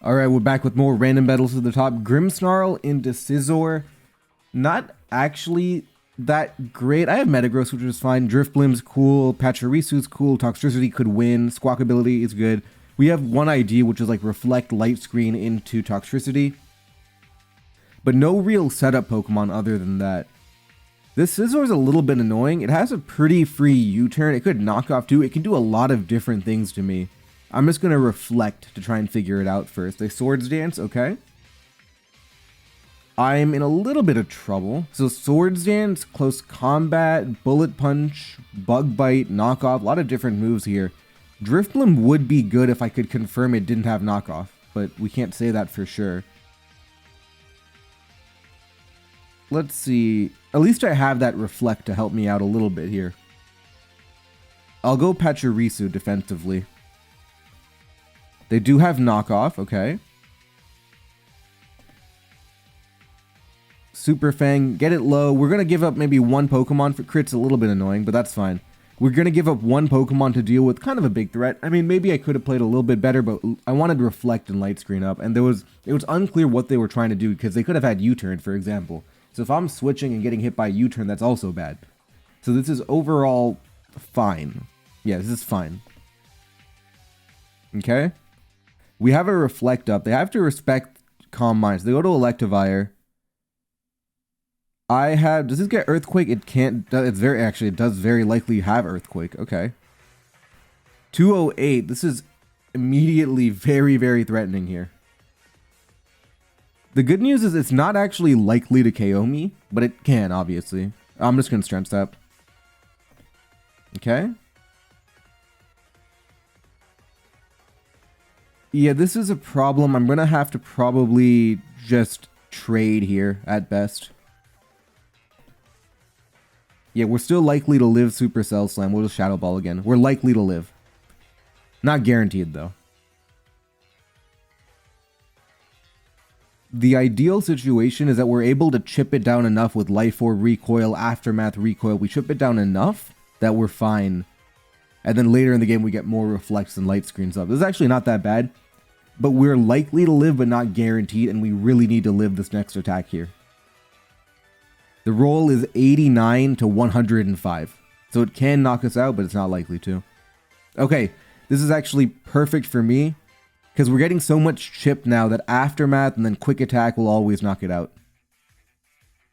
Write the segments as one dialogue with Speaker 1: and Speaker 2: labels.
Speaker 1: Alright, we're back with more random battles to the top. Grimmsnarl into Scyther. Not actually that great. I have Metagross, which is fine. Drifblim's cool. Pachyrisu's cool. Toxtricity could win. Squawkability is good. We have one idea, which is like Reflect Light Screen into Toxtricity. But no real setup Pokemon other than that. This Scyther is a little bit annoying. It has a pretty free U-turn. It could knock off too. It can do a lot of different things to me. I'm just going to reflect to try and figure it out first. A Swords Dance, okay. I'm in a little bit of trouble. So Swords Dance, Close Combat, Bullet Punch, Bug Bite, Knockoff, a lot of different moves here. Drifblim would be good if I could confirm it didn't have Knockoff, but we can't say that for sure. Let's see. At least I have that Reflect to help me out a little bit here. I'll go Pachirisu defensively. They do have Knockoff, okay. Super Fang, get it low. We're going to give up maybe one Pokemon for crits, a little bit annoying, but that's fine. We're going to give up one Pokemon to deal with kind of a big threat. I mean, maybe I could have played a little bit better, but I wanted to Reflect and Light Screen up, and it was unclear what they were trying to do because they could have had U-turn, for example. So if I'm switching and getting hit by U-turn, that's also bad. So this is overall fine. Yeah, this is fine. Okay. We have a Reflect up. They have to respect Calm Minds. They go to Electivire. I have... Does this get Earthquake? It can't... It's very... Actually, it does very likely have Earthquake. Okay. 208. This is immediately very, very threatening here. The good news is it's not actually likely to KO me, but it can, obviously. I'm just going to Strength Step. Okay. Yeah, this is a problem. I'm going to have to probably just trade here at best. Yeah, we're still likely to live Supercell Slam. We'll just Shadow Ball again. We're likely to live. Not guaranteed, though. The ideal situation is that we're able to chip it down enough with Life Orb Recoil, Aftermath Recoil. We chip it down enough that we're fine. And then later in the game, we get more Reflects and Light Screens up. This is actually not that bad. But we're likely to live, but not guaranteed. And we really need to live this next attack here. The roll is 89 to 105. So it can knock us out, but it's not likely to. Okay, this is actually perfect for me. Because we're getting so much chip now that Aftermath and then Quick Attack will always knock it out.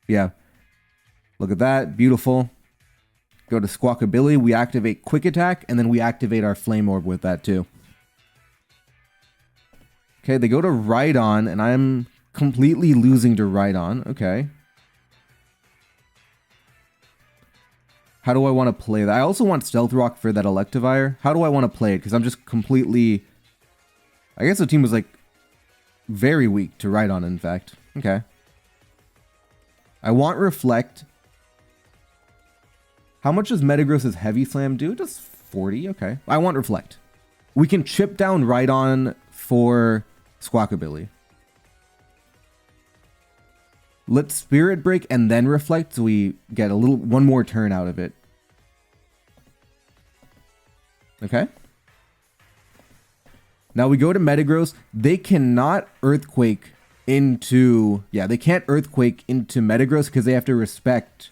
Speaker 1: Yeah. Look at that. Beautiful. Go to Squawkability. We activate Quick Attack. And then we activate our Flame Orb with that too. Okay, they go to Rhydon. And I'm completely losing to Rhydon. Okay. How do I want to play that? I also want Stealth Rock for that Electivire. How do I want to play it? Because I'm just completely... I guess the team was, like, very weak to Rhydon, in fact. Okay. I want Reflect. How much does Metagross's Heavy Slam do? It does 40. Okay. I want Reflect. We can chip down Rhydon for Squawkability. Let's Spirit Break and then Reflect so we get one more turn out of it. Okay. Now we go to Metagross. They cannot Earthquake into... Yeah, they can't Earthquake into Metagross because they have to respect...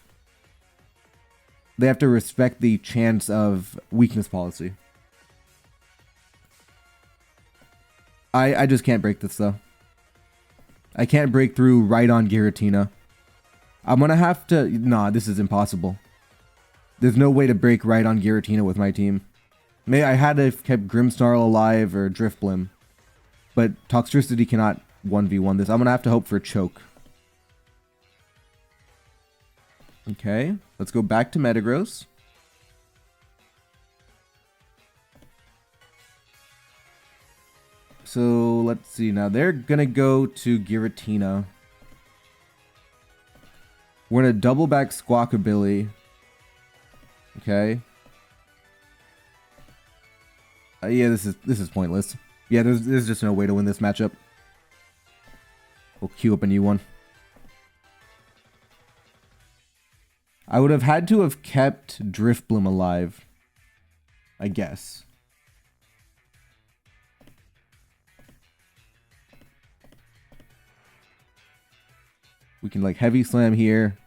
Speaker 1: They have to respect the chance of weakness policy. I just can't break this though. I can't break through Rhydon Giratina. I'm gonna have to... Nah, this is impossible. There's no way to break Rhydon Giratina with my team. I had to have kept Grimmsnarl alive or Drifblim. But Toxtricity cannot 1v1 this. I'm going to have to hope for Choke. Okay, let's go back to Metagross. So, let's see. Now, they're going to go to Giratina. We're going to double back Squawkability. Okay. Yeah, this is pointless. Yeah, there's just no way to win this matchup. We'll queue up a new one. I would have had to have kept Drifblim alive, I guess. We can like heavy slam here.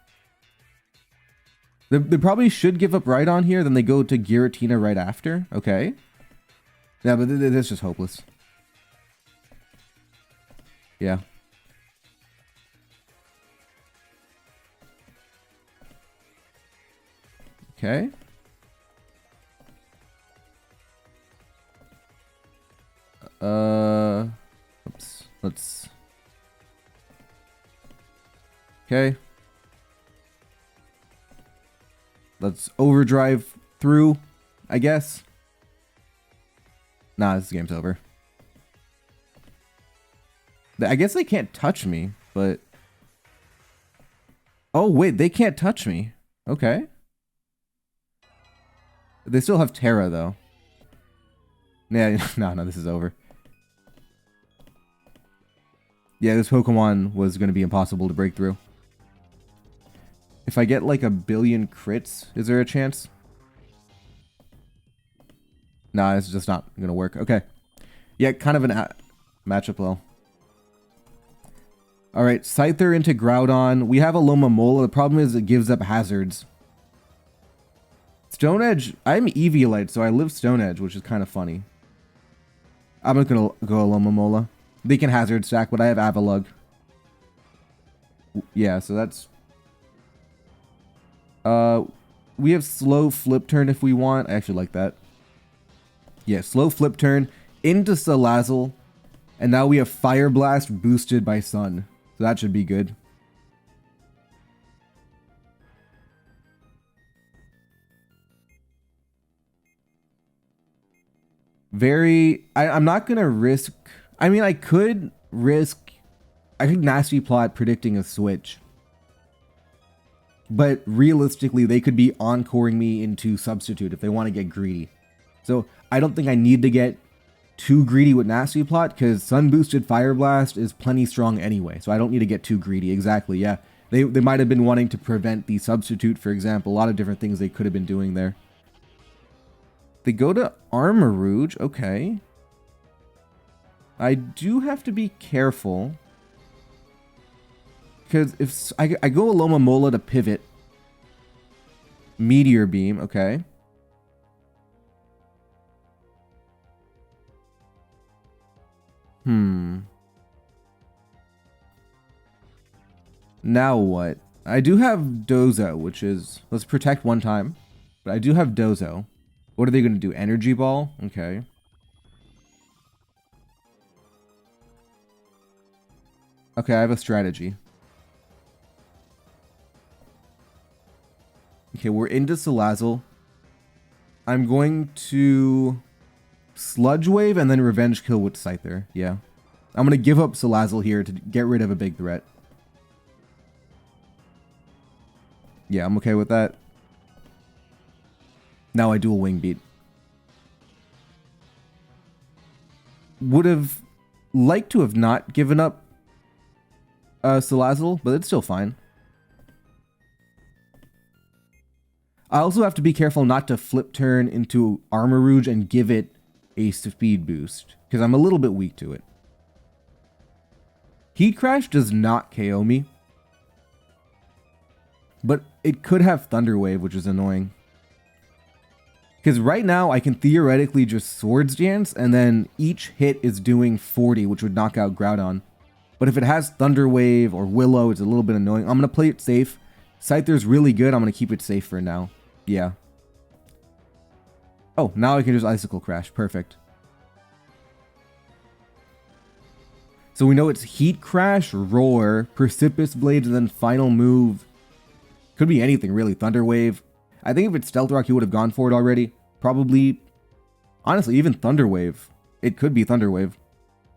Speaker 1: They probably should give up right on here, then they go to Giratina right after. Okay. Yeah, but that's just hopeless. Yeah. Okay. Oops. Let's... Okay. Let's overdrive through, I guess. Nah, this game's over. I guess they can't touch me, but... Oh, wait, they can't touch me. Okay. They still have Terra, though. Yeah, no, this is over. Yeah, this Pokemon was going to be impossible to break through. If I get like 1 billion crits, is there a chance? Nah, it's just not going to work. Okay. Yeah, kind of an matchup well. Alright, Scyther into Groudon. We have a Lomomola. The problem is it gives up hazards. Stone Edge. I'm Eviolite, so I live Stone Edge, which is kind of funny. I'm not going to go Lomomola. They can hazard stack, but I have Avalugg. Yeah, so that's... we have slow flip turn if we want. I actually like that. Yeah, slow flip turn into Salazzle. And now we have Fire Blast boosted by Sun. So that should be good. I'm not going to risk... I mean, I could Nasty Plot predicting a switch. But realistically, they could be encoring me into Substitute if they want to get greedy. So I don't think I need to get too greedy with Nasty Plot, because Sun boosted Fire Blast is plenty strong anyway. So I don't need to get too greedy. Exactly, yeah. They might have been wanting to prevent the Substitute, for example. A lot of different things they could have been doing there. They go to Armarouge, okay. I do have to be careful. Because if I go Alomomola to pivot. Meteor Beam, okay. Now what? I do have Dozo, which is... Let's protect one time. But I do have Dozo. What are they going to do? Energy Ball? Okay. Okay, I have a strategy. Okay, we're into Salazzle. I'm going to Sludge Wave and then Revenge Kill with Scyther. Yeah. I'm going to give up Salazzle here to get rid of a big threat. Yeah, I'm okay with that. Now I do a Wing Beat. Would have liked to have not given up Salazzle, but it's still fine. I also have to be careful not to flip turn into Armarouge and give it a speed boost, because I'm a little bit weak to it. Heat Crash does not KO me, but it could have Thunder Wave, which is annoying. Because right now I can theoretically just Swords Dance, and then each hit is doing 40, which would knock out Groudon. But if it has Thunder Wave or Willow, it's a little bit annoying. I'm going to play it safe. Scyther's really good. I'm going to keep it safe for now. Yeah. Oh, now I can just Icicle Crash. Perfect. So we know it's Heat Crash, Roar, Precipitous Blades, and then final move. Could be anything, really. Thunder Wave. I think if it's Stealth Rock, he would have gone for it already. Probably, honestly, even Thunder Wave. It could be Thunder Wave.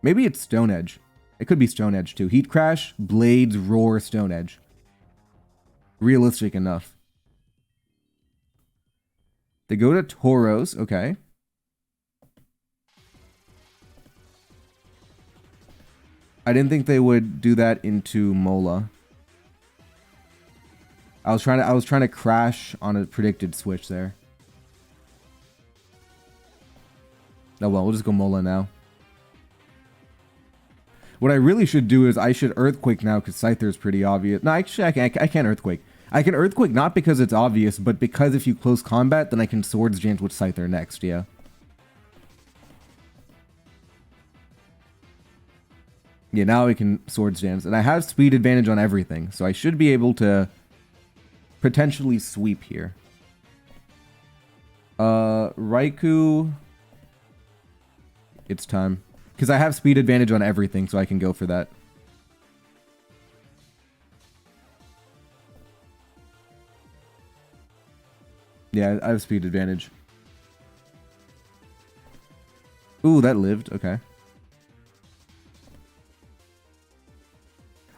Speaker 1: Maybe it's Stone Edge. It could be Stone Edge too. Heat Crash, Blades, Roar, Stone Edge. Realistic enough. They go to Tauros. Okay. I didn't think they would do that into Mola. I was trying to crash on a predicted switch there. Oh well, we'll just go Mola now. What I really should do is I should Earthquake now because Scyther is pretty obvious. No, actually, I can't Earthquake. I can Earthquake not because it's obvious, but because if you close combat, then I can Swords Dance with Scyther next, yeah. Yeah, now I can Swords Dance. And I have speed advantage on everything, so I should be able to potentially sweep here. Raikou... It's time. Because I have speed advantage on everything, so I can go for that. Yeah, I have speed advantage. Ooh, that lived. Okay.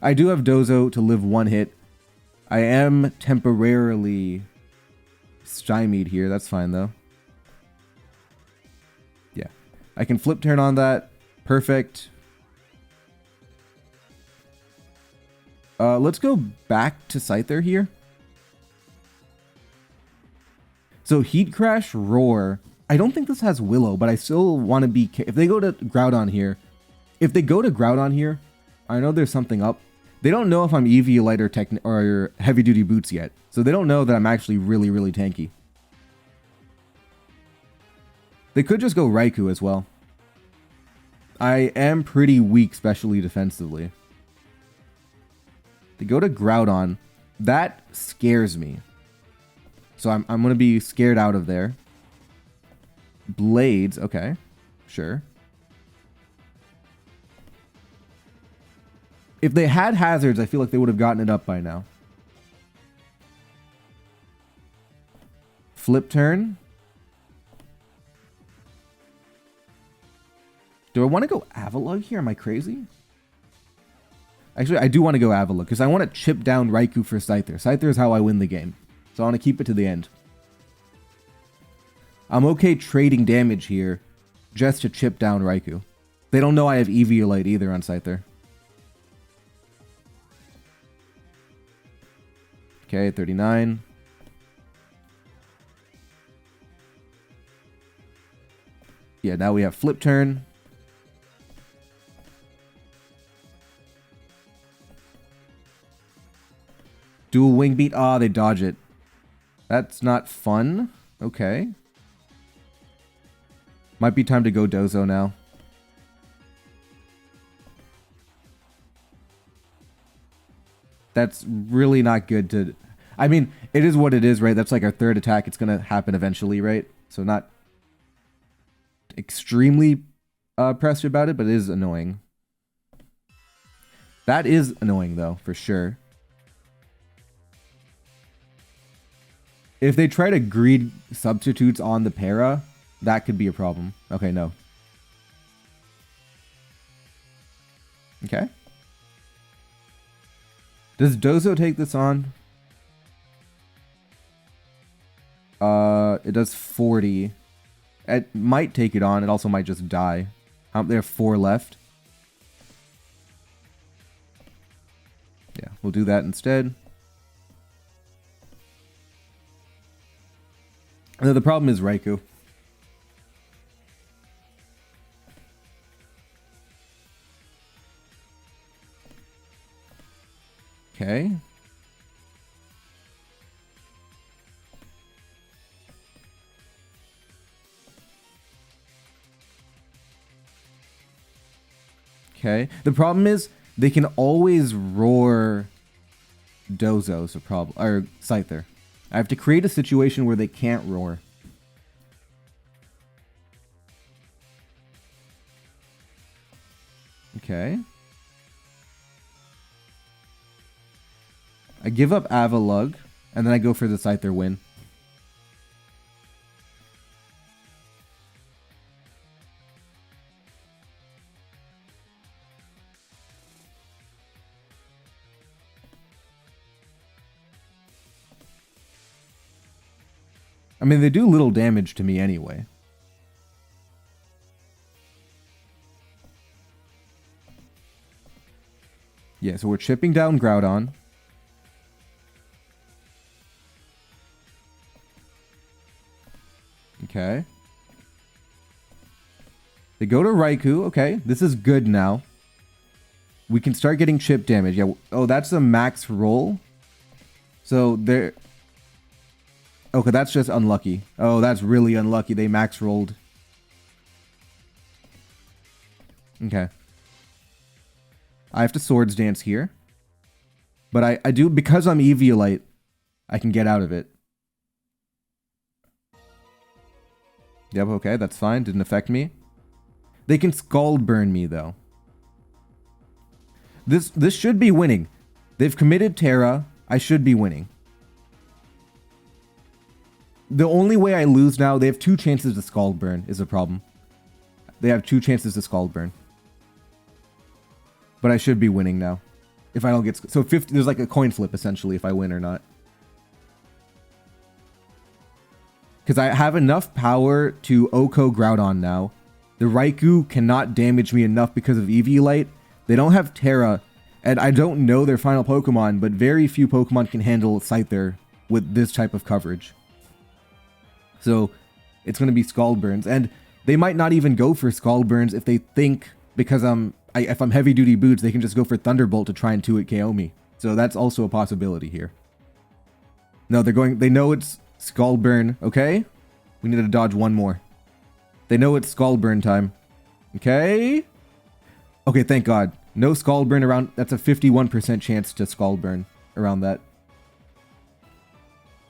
Speaker 1: I do have Dozo to live one hit. I am temporarily stymied here. That's fine, though. Yeah. I can flip turn on that. Perfect. Let's go back to Scyther here. So Heat Crash, Roar. I don't think this has Willow, but I still want to be... If they go to Groudon here... If they go to Groudon here, I know there's something up. They don't know if I'm Eviolite or Heavy Duty Boots yet. So they don't know that I'm actually really, really tanky. They could just go Raikou as well. I am pretty weak, especially defensively. They go to Groudon. That scares me. So I'm going to be scared out of there. Blades. Okay. Sure. If they had hazards, I feel like they would have gotten it up by now. Flip turn. Do I want to go Avalugg here? Am I crazy? Actually, I do want to go Avalugg because I want to chip down Raikou for Scyther. Scyther is how I win the game. So I want to keep it to the end. I'm okay trading damage here just to chip down Raikou. They don't know I have Eviolite either on Scyther. Okay, 39. Yeah, now we have flip turn. Dual wing beat. Ah, they dodge it. That's not fun. Okay. Might be time to go Dozo now. That's really not good to... I mean, it is what it is, right? That's like our third attack. It's going to happen eventually, right? So not extremely pressed about it, but it is annoying. That is annoying, though, for sure. If they try to greed substitutes on the para, that could be a problem. Okay, no. Okay. Does Dozo take this on? It does 40. It might take it on. It also might just die. There are 4 left. Yeah, we'll do that instead. The problem is Raikou. Okay. Okay. The problem is they can always roar Dozo's a problem, or Scyther. I have to create a situation where they can't roar. Okay. I give up Avalugg, and then I go for the Scyther win. I mean, they do little damage to me anyway. Yeah, so we're chipping down Groudon. Okay. They go to Raikou. Okay, this is good now. we can start getting chip damage. Yeah. Oh, that's a max roll. So there. Okay, that's just unlucky. Oh, that's really unlucky. They max rolled. Okay. I have to Swords Dance here. But I do, because I'm Eviolite, I can get out of it. Yep, okay, that's fine. Didn't affect me. They can Scald Burn me, though. This should be winning. They've committed Terra. I should be winning. The only way I lose now, they have 2 chances to Scald Burn is a problem. They have 2 chances to Scald Burn. But I should be winning now. If I don't get... So 50, there's like a coin flip, essentially, if I win or not. Because I have enough power to Oko Groudon now. The Raikou cannot damage me enough because of Eviolite. They don't have Terra. And I don't know their final Pokemon, but very few Pokemon can handle Scyther with this type of coverage. So it's going to be Scald Burns. And they might not even go for Scald Burns if they think, because if I'm heavy duty boots, they can just go for Thunderbolt to try and 2-hit KO me. So that's also a possibility here. No, they know it's Scald Burn, okay? We need to dodge one more. They know it's Scald Burn time. Okay? Okay, thank God. No Scald Burn around. That's a 51% chance to Scald Burn around that.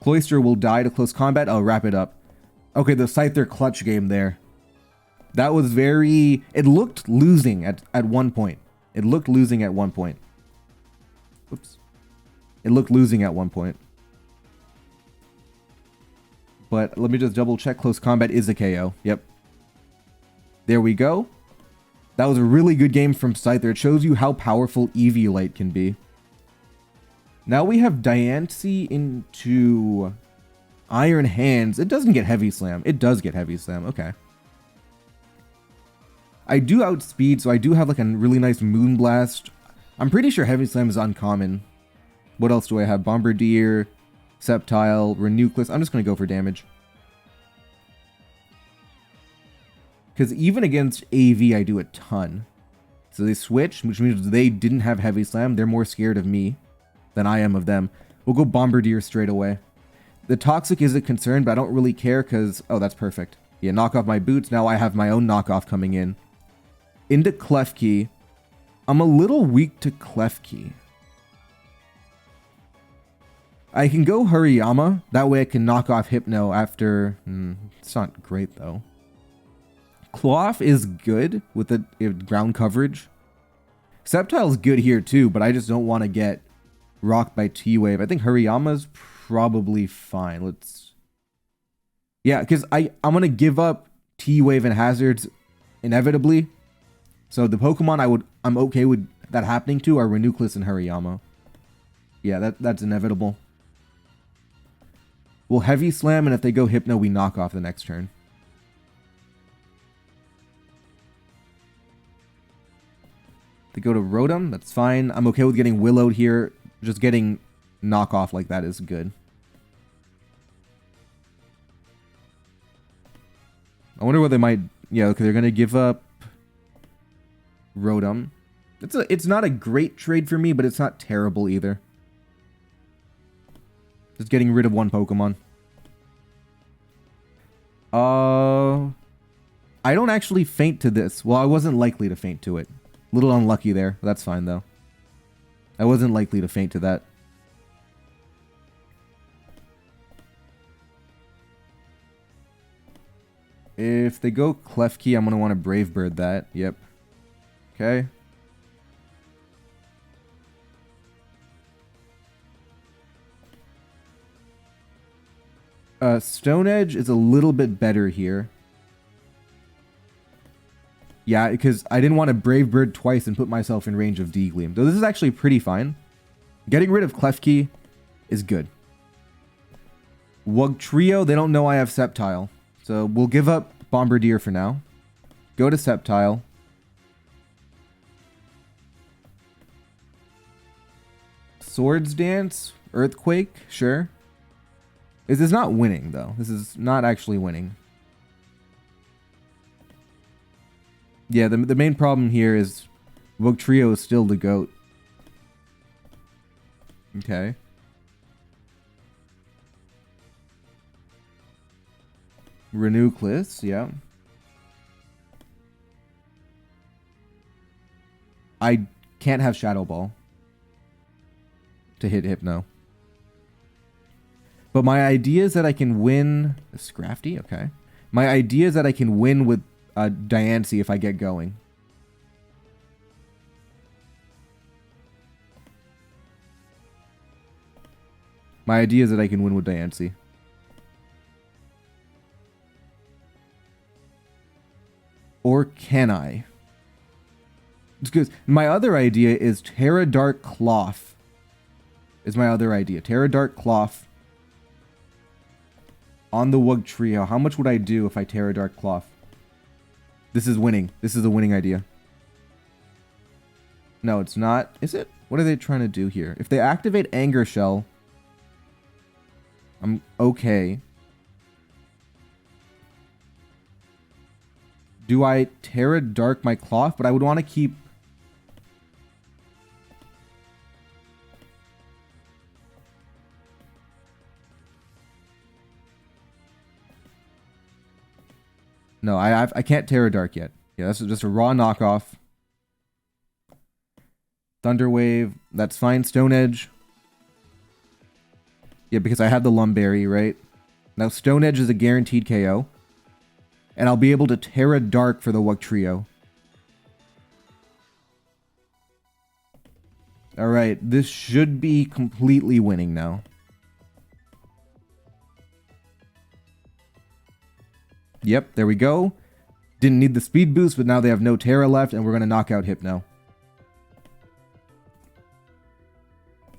Speaker 1: Cloyster will die to close combat. I'll wrap it up. Okay, the Scyther clutch game there. That was very... It looked losing at one point. It looked losing at one point. Oops. It looked losing at one point. But let me just double check. Close combat is a KO. Yep. There we go. That was a really good game from Scyther. It shows you how powerful Eviolite can be. Now we have Diancie into Iron Hands. It doesn't get Heavy Slam. It does get Heavy Slam. Okay. I do outspeed, so I do have like a really nice Moonblast. I'm pretty sure Heavy Slam is uncommon. What else do I have? Bombardier, Sceptile, Renucleus. I'm just going to go for damage. Because even against AV, I do a ton. So they switch, which means they didn't have Heavy Slam. They're more scared of me than I am of them. We'll go Bombardier straight away. The Toxic is a concern, but I don't really care because... Oh, that's perfect. Yeah, knock off my boots. Now I have my own knockoff coming in. Into Klefki. I'm a little weak to Klefki. I can go Hariyama. That way I can knock off Hypno after... it's not great, though. Cloth is good with the ground coverage. Sceptile's good here, too, but I just don't want to get rocked by T-Wave. I think Hariyama's probably fine. Let's... Yeah, because I'm going to give up T-Wave and Hazards inevitably. So the Pokemon I'm okay with that happening to are Renucleus and Hariyama. Yeah, that's inevitable. We'll Heavy Slam, and if they go Hypno, we knock off the next turn. They go to Rotom, that's fine. I'm okay with getting Willowed here. Just getting knockoff like that is good. I wonder what they might... Yeah, okay, they're going to give up Rotom. It's not a great trade for me, but it's not terrible either. Just getting rid of one Pokemon. I don't actually faint to this. Well, I wasn't likely to faint to it. A little unlucky there. That's fine, though. I wasn't likely to faint to that. If they go Klefki, I'm going to want to Brave Bird that. Yep. Okay. Stone Edge is a little bit better here. Yeah, because I didn't want to Brave Bird twice and put myself in range of D-Gleam. So this is actually pretty fine. Getting rid of Klefki is good. Wugtrio, they don't know I have Sceptile. So we'll give up Bombardier for now. Go to Sceptile. Swords Dance? Earthquake? Sure. This is not winning, though. This is not actually winning. Yeah, the main problem here is Rogue Trio is still the GOAT. Okay. Renucleus, yeah. I can't have Shadow Ball to hit Hypno. But my idea is that I can win... Scrafty? Okay. My idea is that I can win with Diancie if I get going. My idea is that I can win with Diancie. Or can I? Because my other idea is Terra Dark Cloth. Is my other idea. Terra Dark Cloth on the Wug Trio. How much would I do if I Terra Dark Cloth? This is winning. This is a winning idea. No, it's not. Is it? What are they trying to do here? If they activate Anger Shell, I'm okay. Do I Terra Dark my Cloth? But I would want to keep... No, I can't Terra Dark yet. Yeah, that's just a raw knockoff. Thunder Wave, that's fine. Stone Edge. Yeah, because I have the Lumberry, right? Now Stone Edge is a guaranteed KO. And I'll be able to Terra Dark for the Wug Trio. Alright, this should be completely winning now. Yep, there we go. Didn't need the speed boost, but now they have no Terra left, and we're going to knock out Hypno.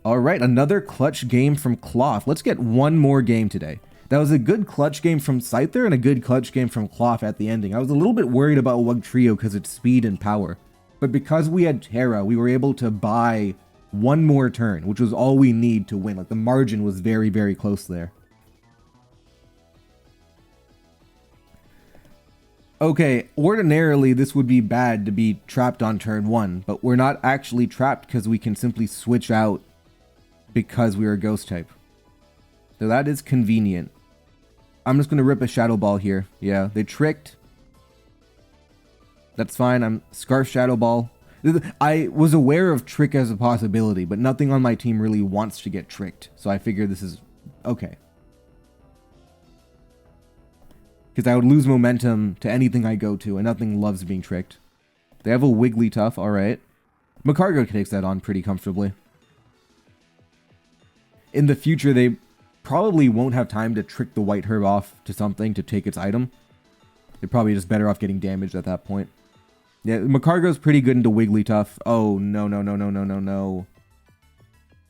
Speaker 1: Alright, another clutch game from Cloth. Let's get one more game today. That was a good clutch game from Scyther and a good clutch game from Cloth at the ending. I was a little bit worried about Wug Trio because it's speed and power. But because we had Terra, we were able to buy one more turn, which was all we need to win. Like, the margin was very, very close there. Okay, ordinarily this would be bad to be trapped on turn 1, but we're not actually trapped because we can simply switch out because we are a ghost type. So that is convenient. I'm just going to rip a Shadow Ball here. Yeah, they tricked. That's fine. I'm Scarf Shadow Ball. I was aware of trick as a possibility, but nothing on my team really wants to get tricked. So I figure this is okay. Because I would lose momentum to anything I go to, and nothing loves being tricked. They have a Wigglytuff, alright. Macargo takes that on pretty comfortably. In the future, they probably won't have time to trick the White Herb off to something to take its item. They're probably just better off getting damaged at that point. Yeah, Macargo's pretty good into Wigglytuff. Oh, no, no, no, no, no, no, no.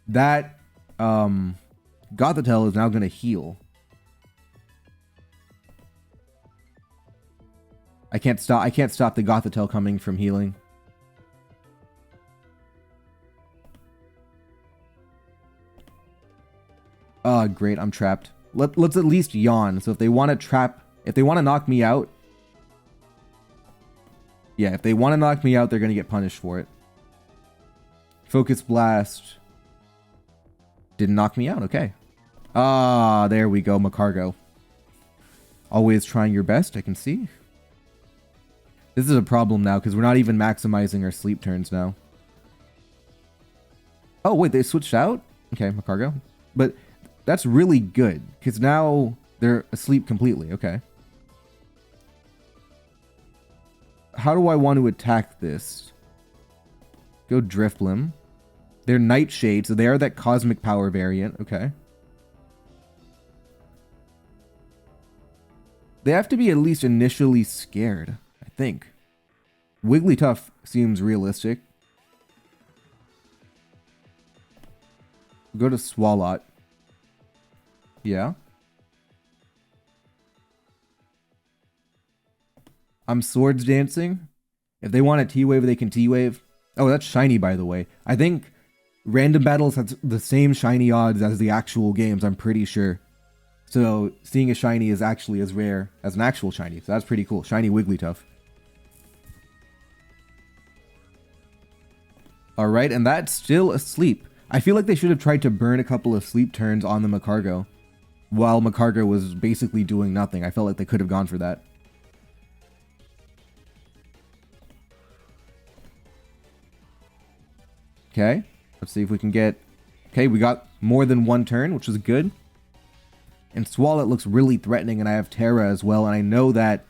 Speaker 1: That, Gothitelle is now going to heal. I can't stop the Gothitelle coming from healing. Oh, great, I'm trapped. Let's at least yawn. So if they want to knock me out, yeah, if they want to knock me out, they're going to get punished for it. Focus Blast. Didn't knock me out, okay. Ah, there we go, Macargo. Always trying your best, I can see. This is a problem now, because we're not even maximizing our sleep turns now. Oh, wait, they switched out? Okay, Macargo. But that's really good, because now they're asleep completely, okay. How do I want to attack this? Go Drifblim. They're Nightshade, so they are that Cosmic Power variant, okay. They have to be at least initially scared, I think. Wigglytuff seems realistic. Go to Swalot. Yeah. I'm Swords Dancing. If they want a T-Wave, they can T-Wave. Oh, that's shiny, by the way. I think random battles have the same shiny odds as the actual games, I'm pretty sure. So seeing a shiny is actually as rare as an actual shiny. So that's pretty cool. Shiny Wigglytuff. All right, and that's still asleep. I feel like they should have tried to burn a couple of sleep turns on the Macargo while Macargo was basically doing nothing. I felt like they could have gone for that. Okay, let's see if we can get... Okay, we got more than one turn, which is good. And Swalot looks really threatening, and I have Terra as well, and I know that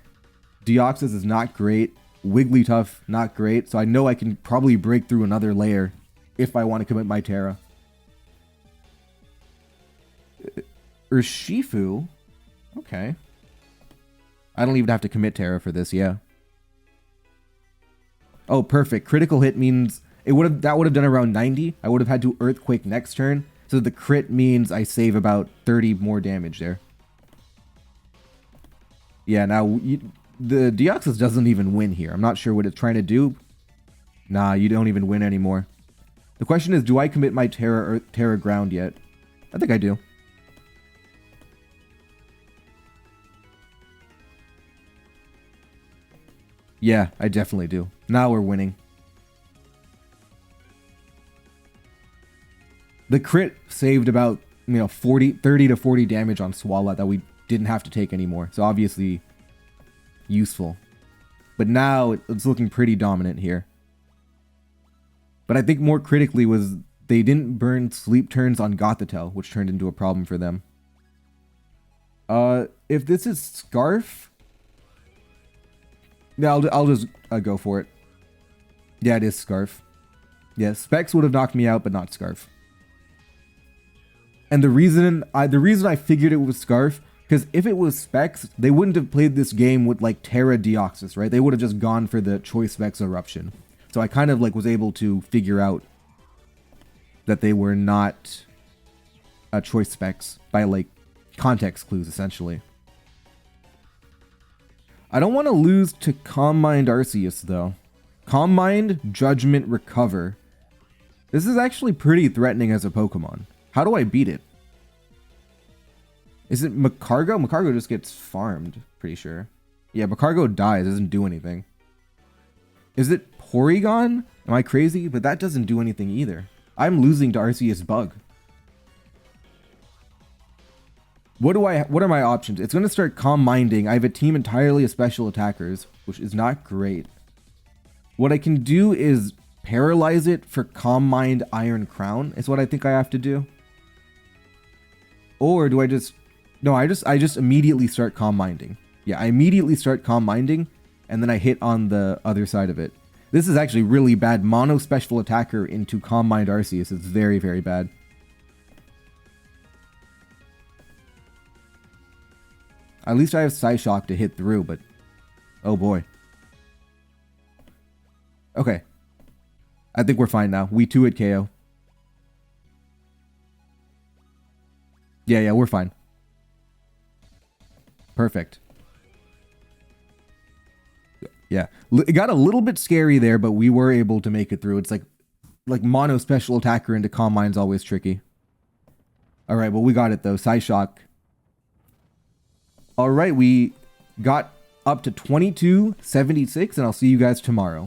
Speaker 1: Deoxys is not great. Wigglytuff, not great, so I know I can probably break through another layer if I want to commit my Terra. Urshifu? Okay. I don't even have to commit Terra for this, yeah. Oh, perfect. Critical hit means that would have done around 90. I would have had to Earthquake next turn, so the crit means I save about 30 more damage there. Yeah, now the Deoxys doesn't even win here. I'm not sure what it's trying to do. Nah, you don't even win anymore. The question is, do I commit my Terra Ground yet? I think I do. Yeah, I definitely do. Now we're winning. The crit saved about, 30 to 40 damage on Swalot that we didn't have to take anymore. So obviously useful. But now it's looking pretty dominant here. But I think more critically was they didn't burn sleep turns on Gothitelle, which turned into a problem for them. If this is Scarf... Yeah, I'll just go for it. Yeah, it is Scarf. Yeah, Specs would have knocked me out, but not Scarf. And the reason I figured it was Scarf, because if it was Specs, they wouldn't have played this game with like Terra Deoxys, right? They would have just gone for the Choice Specs Eruption. So I kind of like was able to figure out that they were not Choice Specs by like context clues, essentially. I don't want to lose to Calm Mind Arceus, though. Calm Mind, Judgment, Recover. This is actually pretty threatening as a Pokemon. How do I beat it? Is it Macargo? Macargo just gets farmed, pretty sure. Yeah, Macargo dies, doesn't do anything. Is it Porygon? Am I crazy? But that doesn't do anything either. I'm losing to Arceus Bug. What are my options? It's going to start Calm Minding. I have a team entirely of special attackers, which is not great. What I can do is paralyze it for Calm Mind Iron Crown, is what I think I have to do. Or do I just... No, I just immediately start Calm Minding. Yeah, I immediately start Calm Minding, and then I hit on the other side of it. This is actually really bad. Mono Special Attacker into Calm Mind Arceus. It's very, very bad. At least I have Psyshock to hit through, but... Oh boy. Okay. I think we're fine now. We 2-hit KO. Yeah, we're fine. Perfect. Yeah. It got a little bit scary there, but we were able to make it through. It's like mono special attacker into Calm Mind's always tricky. Alright, well we got it though. Psyshock. Alright, we got up to 2276, and I'll see you guys tomorrow.